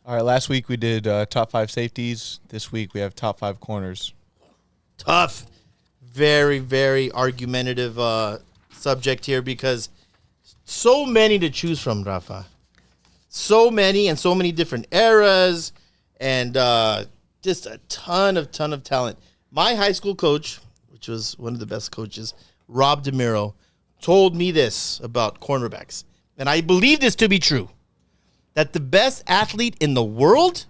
All right, last week we did top 5 safeties. This week we have top 5 corners. Tough. Very, very argumentative subject here because so many to choose from, Rafa. So many and so many different eras and just a ton of talent. My high school coach, which was one of the best coaches, Rob DeMiro, told me this about cornerbacks. And I believe this to be true, that the best athlete in the world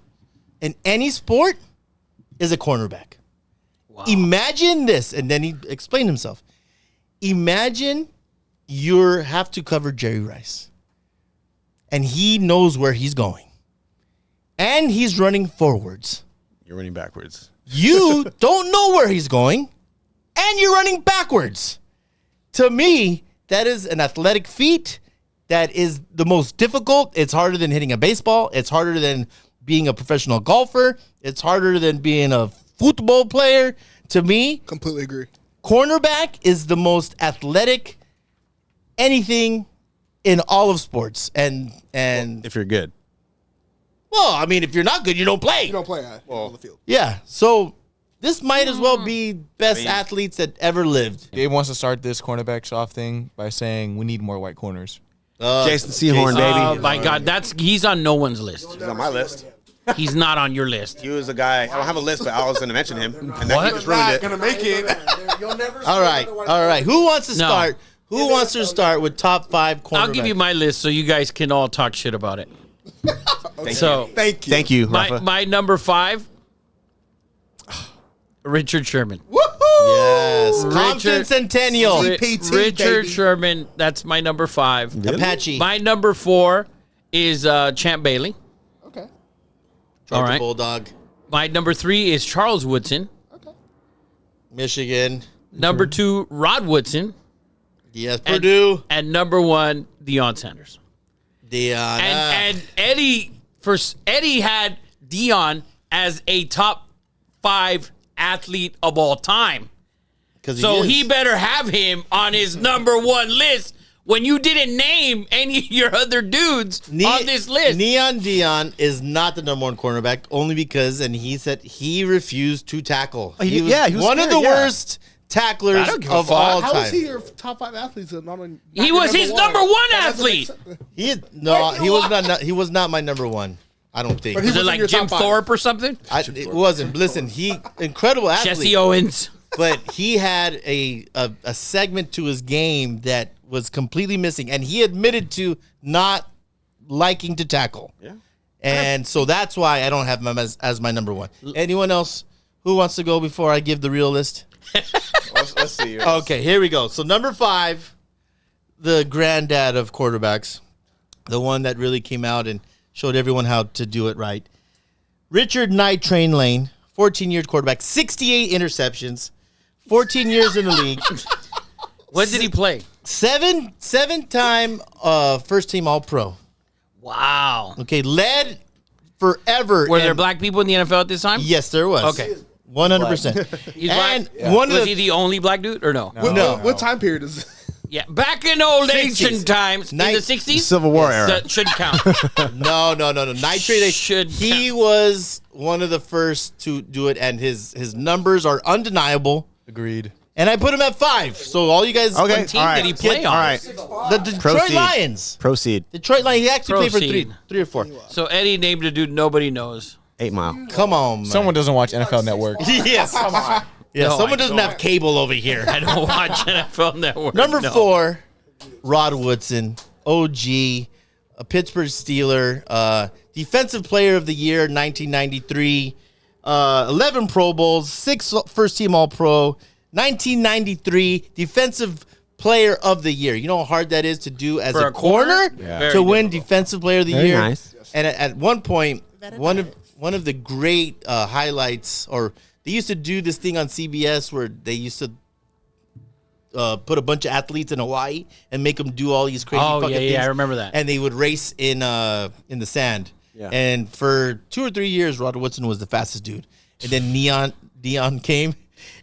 in any sport is a cornerback. Wow. Imagine this. And then he explained himself. Imagine you have to cover Jerry Rice. And he knows where he's going. And he's running forwards. You're running backwards. You don't know where he's going. And you're running backwards. To me, that is an athletic feat. That is the most difficult. It's harder than hitting a baseball. It's harder than being a professional golfer. It's harder than being a football player. To me, completely agree. Cornerback is the most athletic anything in all of sports. And if you're good. Well, I mean, if you're not good, you don't play. You don't play on the field. Yeah. So this might as well be best athletes that ever lived. Dave wants to start this cornerbacks off thing by saying we need more white corners. Jason Sehorn, baby. Oh, my God. He's on no one's list. He's on my list. He's not on your list. He was a guy. I don't have a list, but I was going to mention him. And then What? he just ruined it. Gonna make it. All right. Who wants to start? Who wants to start with top 5 cornerbacks? I'll give you my list so you guys can all talk shit about it. Thank you. Thank you, Rafa. My number 5, Richard Sherman. Yes. Compton Centennial. CPT, Richard baby. Sherman, that's my number 5. Apache. My number 4 is Champ Bailey. Okay. All right. Bulldog. My number 3 is Charles Woodson. Michigan. Number 2, Rod Woodson. Yes, Purdue. And number 1, Deion Sanders. Deion. And Eddie had Deion as a top 5 athlete of all time. So he better have him on his number 1 list when you didn't name any of your other dudes on this list. Neon Deion is not the number 1 cornerback only because, and he said he refused to tackle. He was one of the worst tacklers of all time. How is he your top 5 athletes? He was his number 1 athlete. He was not my number 1. I don't think. Was it like Jim Thorpe or something? It wasn't. Listen, incredible athlete. Jesse Owens. But he had a segment to his game that was completely missing, and he admitted to not liking to tackle. Yeah. And so that's why I don't have him as my number 1. Anyone else who wants to go before I give the real list? Let's see. Okay, here we go. So number 5, the granddad of quarterbacks, the one that really came out and showed everyone how to do it right. Richard Night Train Lane, 14-year quarterback, 68 interceptions, 14 years in the league. When did he play? 7-time first-team All-Pro. Wow. Okay, led forever. Were there black people in the NFL at this time? Yes, there was. Okay. 100%. He's and black? Was he the only black dude or no? No. What time period is this? Yeah, back in old 60s. ancient times, in the 60s? Civil War era. That shouldn't count. No. Night Train. He count. was one of the first to do it, and his numbers are undeniable. Agreed. And I put him at 5. So all you guys, Okay. What team All right. did he play on? All right. the Detroit Proceed. Lions. Proceed. Detroit Lions. He actually played Proceed. for 3 or 4. So Eddie named a dude nobody knows. 8 Mile. Come on, man. Someone doesn't watch NFL Network. Yes. Come on. Yeah, No, someone I doesn't don't. have cable over here. I don't watch NFL Network. Number no. 4, Rod Woodson, OG, a Pittsburgh Steeler, Defensive Player of the Year, 1993, 11 Pro Bowls, 6 first-team All-Pro, 1993 Defensive Player of the Year. You know how hard that is to do as For a a corner? corner Yeah. to win Defensive Player of the Very Year. nice. And at one point, one of the great highlights, or they used to do this thing on CBS where they used to put a bunch of athletes in Hawaii and make them do all these crazy fucking things. I remember that. And they would race in the sand. Yeah. And for 2 or 3 years, Rod Woodson was the fastest dude. And then Deion came,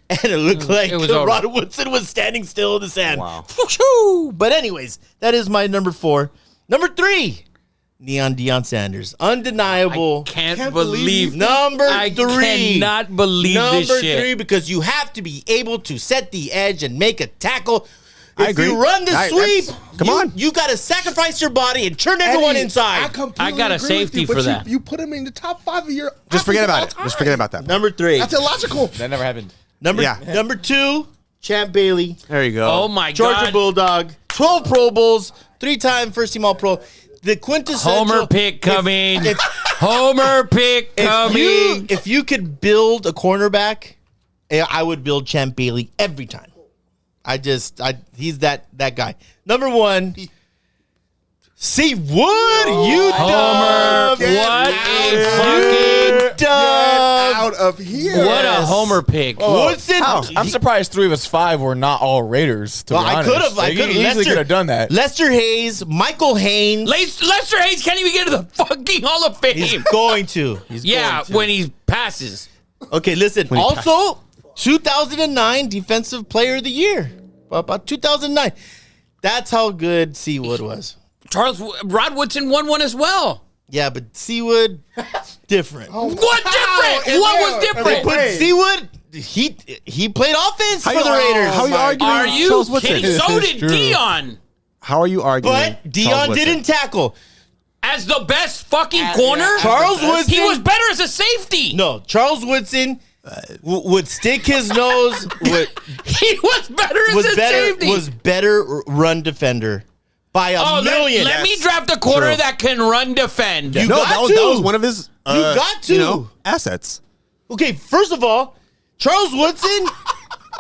and it looked like it was Rod Woodson was standing still in the sand. Wow. Whoosh-hoo! But anyways, that is my number 4. Number 3, Neon Deion Sanders. Undeniable. Can't believe Number I 3. cannot believe this Number shit. 3, because you have to be able to set the edge and make a tackle. If I agree. you run the sweep, come on. You got to sacrifice your body and turn everyone inside. I got a safety for that. You put him in the top 5 of your. Just forget about athletes it. of all Just time. forget about that. Number 3. That's illogical. That never happened. Number 2, Champ Bailey. There you go. Oh my Georgia God. Bulldog. 12 Pro Bowls. 3-time first-team All-Pro. The quintessential. Homer pick coming. Homer pick coming. If you could build a cornerback, I would build Champ Bailey every time. He's that guy. Number 1, C. Wood. You Homer. dub. What a You fucking. dub. Out of here. What a Homer pick. Woodson. I'm surprised 3 of us 5 were not all Raiders. To Well, be I honest. could have. Like, you easily could have done that. Lester Hayes, Michael Haynes. Lester Hayes can't even get to the fucking Hall of Fame. He's going to. Yeah, when he passes. Okay, listen. Also, 2009 Defensive Player of the Year. About 2009. That's how good Seawood was. Rod Woodson won one as well. Yeah, but Seawood, different. What different? What was different? But Seawood, he played offense for the Raiders. How are you arguing? Are you Charles Woodson? kidding? So It's did true. Dion. How are you arguing? But Charles Dion Woodson? didn't tackle. As the best fucking corner? Charles Woodson. He was better as a safety. No, Charles Woodson would stick his nose. He was better as a safety. Was better run defender by a million. Let me draft a corner True. that can run defend. You No, got that to. was one of his. got to. Assets. Okay, first of all, Charles Woodson.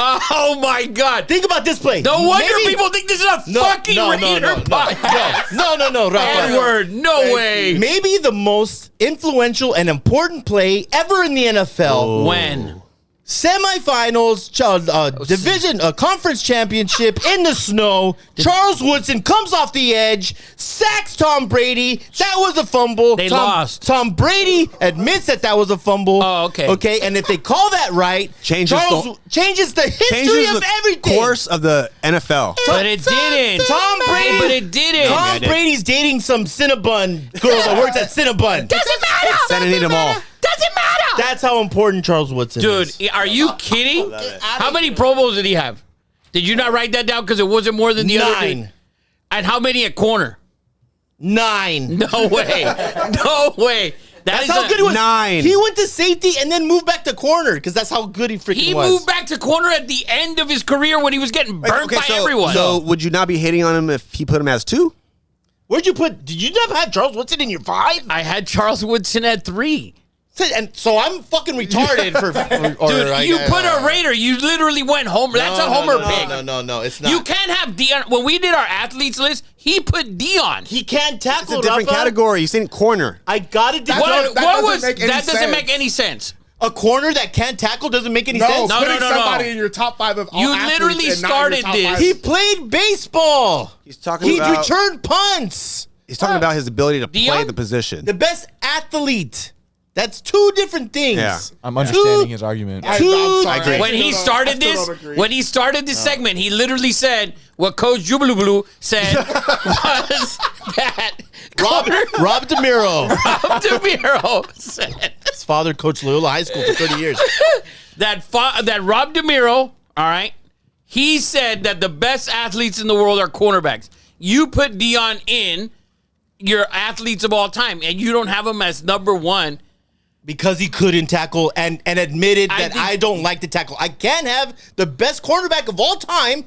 Oh my God. Think about this play. No wonder Maybe- people think this is a fucking Raider podcast. No, Rafa. Edward, no way. Maybe the most influential and important play ever in the NFL. When? Semifinals, division, conference championship in the snow. Charles Woodson comes off the edge, sacks Tom Brady. That was a fumble. They lost. Tom Brady admits that was a fumble. Oh, okay. Okay, and if they call that right, Changes changes the history Changes of the everything. course of the NFL. But it didn't. Tom Brady. But it didn't. Tom Brady's dating some Cinnabon girl that works at Cinnabon. Doesn't matter. Sending them all. Doesn't matter. That's how important Charles Woodson is. Dude, are you kidding? How many Pro Bowls did he have? Did you not write that down because it wasn't more than the other? 9. And how many at corner? 9. No way. No way. That's how good he was. 9. He went to safety and then moved back to corner because that's how good he freaking He was. moved back to corner at the end of his career when he was getting burnt by everyone. So would you not be hating on him if he put him as 2? Where'd you put? Did you never have Charles Woodson in your 5? I had Charles Woodson at 3. And so I'm fucking retarded for. Dude, you put a Raider. You literally went Homer. That's a Homer pick. No, it's not. You can't have Dion. When we did our athletes list, he put Dion. He can't It's tackle. a different Rafa. category. He's in corner. I got it. What doesn't was make any that? Doesn't make sense. any sense. A corner that can't tackle doesn't make any sense. No, putting no, no. somebody in your top 5 of all You athletes literally and not in your started top this. 5. He played baseball. He's talking He about. returned punts. He's talking about his ability to play Dion? the position. The best athlete. That's 2 different things. Yeah. I'm understanding his argument. I'm Two- sorry. agree. When he I started still this, don't agree. when he started this segment, he literally said what Coach Jubilee said was that Rob DeMiro. Rob DeMiro said His father coached Loyola High School for 30 years. that Rob DeMiro, all right, he said that the best athletes in the world are cornerbacks. You put Dion in your athletes of all time, and you don't have him as number 1. Because he couldn't tackle and admitted I that think- I don't like to tackle. I can't have the best cornerback of all time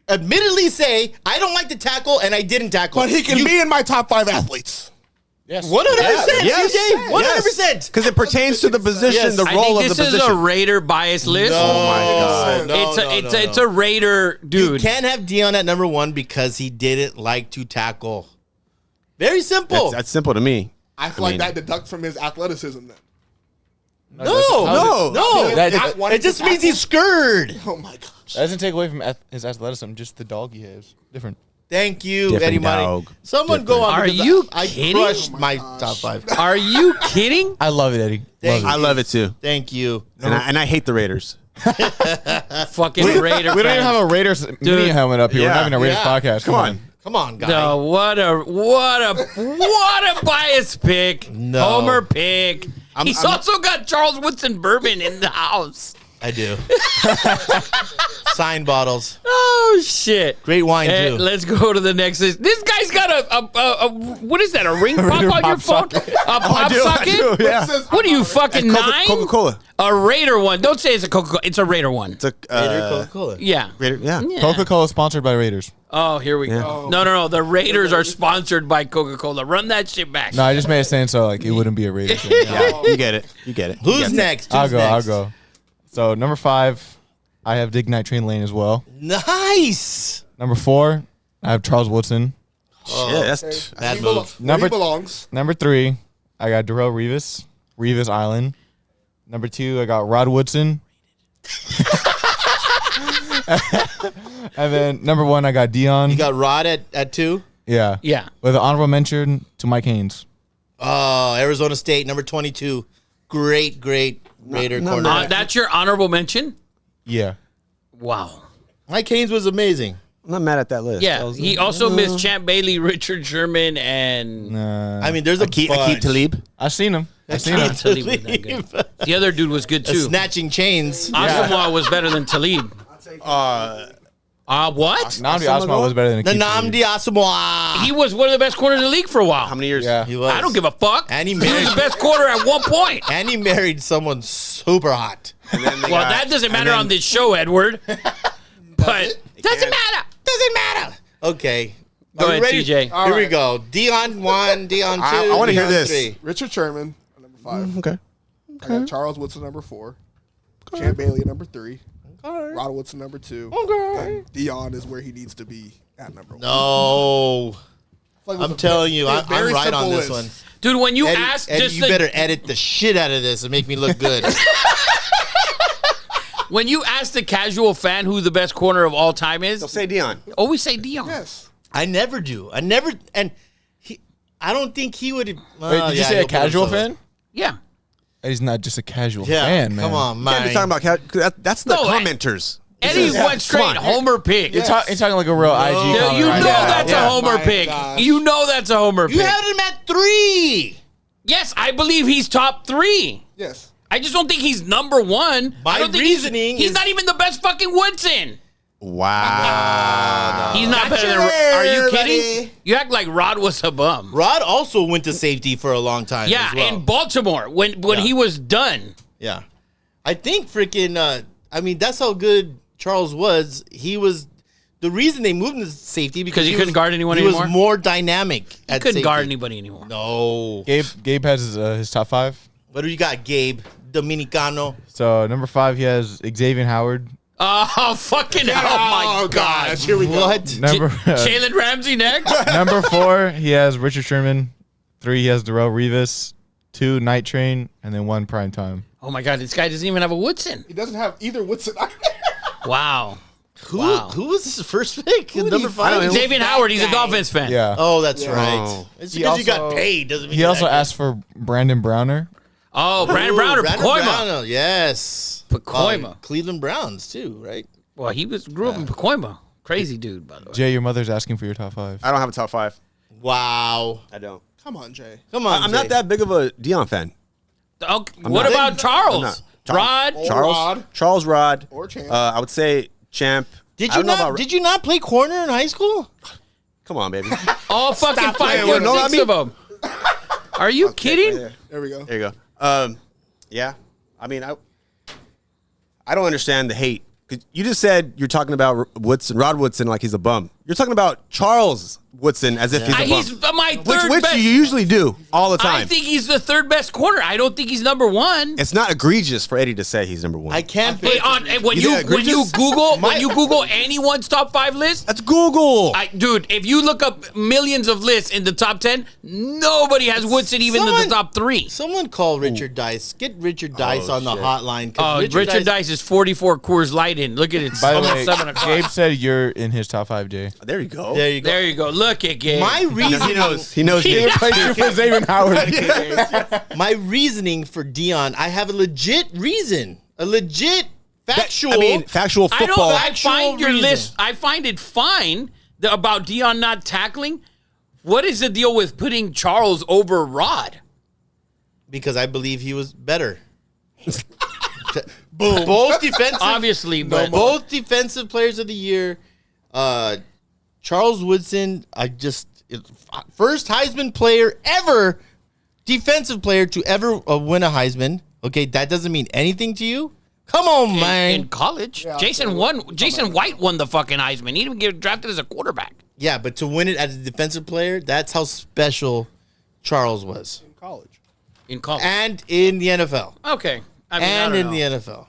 admittedly say, I don't like to tackle and I didn't tackle. But he can be in my top 5 athletes. Yes. 100%, Yes. CJ. 100%. Because it pertains to the position, Yes. the I role think of the this is position. a Raider bias list. Oh my God. It's a Raider You dude. can't have Dion at number 1 because he didn't like to tackle. Very simple. That's simple to me. I feel like that deducts from his athleticism then. No. That- It just means he's scared. Oh my gosh. That doesn't take away from his athleticism, just the dog he has. Different. Thank you, Different Eddie Money. dog. Someone go on. Are because you I kidding? crushed my top 5. Are you kidding? I love it, Eddie. Thank I love it too. Thank you. And I hate the Raiders. Fucking Raider. We don't even fans. have a Raiders mini helmet up here. We're Yeah. not having a Raiders Yeah. podcast. Come on. Come on, guy. No, what a biased pick. No. Homer pick. He's also got Charles Woodson bourbon in the house. I do. Sign bottles. Oh shit! Great wine too. Let's go to the next list. This guy's got a what is that? A ring pop on your phone? A pop socket? Yeah. What are you fucking nine? Coca-Cola. A Raider one. Don't say it's a Coca-Cola. It's a Raider one. It's a Raider Coca-Cola. Yeah. Raider, yeah. Coca-Cola sponsored by Raiders. Oh, here we go. No. The Raiders are sponsored by Coca-Cola. Run that shit back. No, I just made it saying so like it wouldn't be a Raiders thing. Yeah, you get it. Who's next? I'll go. So number 5, I have Dig Night Train Lane as well. Nice. Number 4, I have Charles Woodson. Yeah, that's Bad Where he move. Number- belongs. Number 3, I got Darrell Revis Island. Number 2, I got Rod Woodson. And then number 1, I got Dion. You got Rod at 2. Yeah. Yeah. With an honorable mention to Mike Haynes. Oh, Arizona State, number 22. Great Raider cornerback. That's your honorable mention? Yeah. Wow. Mike Haynes was amazing. I'm not mad at that list. Yeah. He also missed Champ Bailey, Richard Sherman, and I mean, there's a Akeem Talib. I've seen him. Talib was that good. The other dude was good too. Snatching chains. Asamoah was better than Talib. What? Namdi Asma was better than The Akeem Namdi Asamoah. He was one of the best corners in the league for a while. How many years? Yeah. He was. I don't give a fuck. And he was married- the best corner at one point. And he married someone super hot. Well, that doesn't matter on this show, Edward. But doesn't matter. Doesn't matter. Okay. Go Are we ahead, ready? TJ. Here we go. Dion 1, Dion 2. I wanna hear Dion this. 3. Richard Sherman, number 5. Okay. I got Charles Woodson, number 4. Champ Bailey, number 3. Rod Woodson, number 2. And Dion is where he needs to be at number 1. No. I'm telling you, I'm very right on simple this list. one. Dude, when you Eddie, asked Eddie, just you better edit the shit out of this and make me look good. when you ask the casual fan who the best corner of all time is, So say Dion. always say Dion. Yes. I never do. I don't think he would. Wait, did you say a casual fan? Yeah. He's not just a casual Yeah, fan, man. come on, You can't be man. talking about that's the No, commenters. Eddie went straight Homer pick. You're talking like a real IG No, You comment know right now. that's a Homer My pick. gosh. You know that's a Homer You pick. had him at 3. Yes, I believe he's top 3. Yes. I just don't think he's number 1. My I don't think reasoning he's is- not even the best fucking Woodson. Wow. He's not better than. Are you kidding? You act like Rod was a bum. Rod also went to safety for a long time. Yeah, as well. in Baltimore when he was done. Yeah. I think freaking, I mean, that's how good Charles was. He was, the reason they moved him to safety because he couldn't guard anyone he anymore? was more dynamic He at couldn't safety. guard anybody anymore. No. Gabe has his top 5. What do you got, Gabe? Dominicano. So number 5, he has Xavier Howard. Oh, fucking hell. Oh, my God. gosh, here we go. What? Number Jalen Ramsey next? number 4, he has Richard Sherman. 3, he has Darrell Revis. 2, Night Train, and then 1, Prime Time. Oh, my God. This guy doesn't even have a Woodson. He doesn't have either Woodson. Wow. Who Wow. who was his first pick? Number 5? Xavier Howard, he's a Dolphins fan. Yeah. Oh, that's right. Oh. It's He because you got also- paid. Doesn't mean He you're also that good. asked for Brandon Browner. Oh, Brandon Browner, Brandon Pacoima. Browner, yes. Pacoima. Cleveland Browns, too, right? Well, he grew up in Pacoima. Crazy dude, by the way. Jay, your mother's asking for your top 5. I don't have a top 5. Wow. I don't. Come on, Jay. Come on, I'm Jay. not that big of a Dion fan. Okay, what not. about I'm Charles? not. Rod? Charles Rod. Or Champ. I would say Champ. Did I you don't know not? about- Did you not play corner in high school? Come on, baby. All fucking 5 playing foot with me. 6 of them. Are you kidding? There we go. There you go. Yeah. I mean, I don't understand the hate. 'Cause you just said you're talking about Rod Woodson like he's a bum. You're talking about Charles Woodson as if he's a bum. He's my third which best. you usually do all the time. I think he's the third best corner. I don't think he's number 1. It's not egregious for Eddie to say he's number 1. I can't. Hey, when You you think when you egregious? Google anyone's top 5 list, That's Google. dude, if you look up millions of lists in the top 10, nobody has Woodson even in the top 3. Someone call Richard Dice. Get Richard Dice on the hotline. 'cause Oh, Richard Dice is 44 Coors Light in. Look at it. It's By the almost way, 7 o'clock. Gabe said you're in his top 5, Jay. There you go. There you go. There you go. Look at Gabe. My reasoning. He knows. He knows. Place you for Xavier Howard. My reasoning for Dion. I have a legit reason. A legit factual. I mean, factual I football. don't. I find your reason. list. I find it fine about Dion not tackling. What is the deal with putting Charles over Rod? Because I believe he was better. Boom. Both defensive, Obviously, but both defensive players of the year. Charles Woodson, first Heisman player ever, defensive player to ever win a Heisman. Okay, that doesn't mean anything to you. Come on, man. In college, Jason White won the fucking Heisman. He didn't get drafted as a quarterback. Yeah, but to win it as a defensive player, that's how special Charles was. In college. In college. And in the NFL. Okay. I mean, And I in don't the know. NFL.